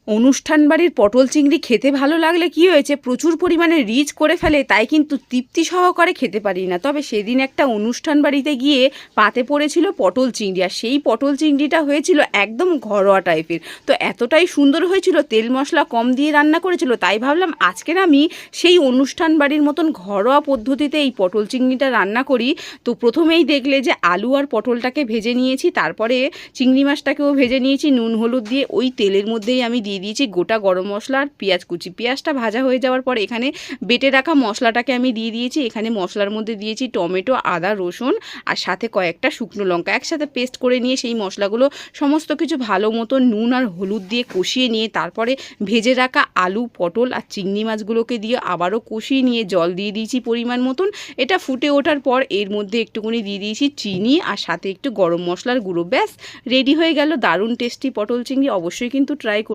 অনুষ্ঠান বাড়ির পটল চিংড়ি খেতে ভালো লাগলে কি হয়েছে, প্রচুর পরিমাণে রিচ করে ফেলে, তাই কিন্তু তৃপ্তি সহকারে খেতে পারি না। তবে সেদিন একটা অনুষ্ঠান বাড়িতে গিয়ে পাতে পড়েছিল পটল চিংড়ি, আর সেই পটল চিংড়িটা হয়েছিল একদম ঘরোয়া টাইপের। তো এতটাই সুন্দর হয়েছিল, তেল মশলা কম দিয়ে রান্না করেছিল, তাই ভাবলাম আজকের আমি সেই অনুষ্ঠান বাড়ির মতন ঘরোয়া পদ্ধতিতে এই পটল চিংড়িটা রান্না করি। তো প্রথমেই দেখলে যে আলু আর পটলটাকে ভেজে নিয়েছি, তারপরে চিংড়ি মাছটাকেও ভেজে নিয়েছি নুন হলুদ দিয়ে। ওই তেলের মধ্যেই আমি দিয়ে দিয়েছি গোটা গরম মশলা আর পেঁয়াজ কুচি। পেঁয়াজটা ভাজা হয়ে যাওয়ার পর এখানে বেটে রাখা মশলাটাকে আমি দিয়ে দিয়েছি। এখানে মশলার মধ্যে দিয়েছি টমেটো, আদা, রসুন আর সাথে কয়েকটা শুকনো লঙ্কা একসাথে পেস্ট করে নিয়ে সেই মশলাগুলো সমস্ত কিছু ভালো মতো নুন আর হলুদ দিয়ে কষিয়ে নিয়ে তারপরে ভেজে রাখা আলু, পটল আর চিংড়ি মাছগুলোকে দিয়ে আবারও কষিয়ে নিয়ে জল দিয়ে দিয়েছি পরিমাণ মতন। এটা ফুটে ওঠার পর এর মধ্যে একটুখানি দিয়ে দিয়েছি চিনি আর সাথে একটু গরম মশলার গুঁড়ো। ব্যাস রেডি হয়ে গেল দারুণ টেস্টি পটল চিংড়ি। অবশ্যই কিন্তু ট্রাই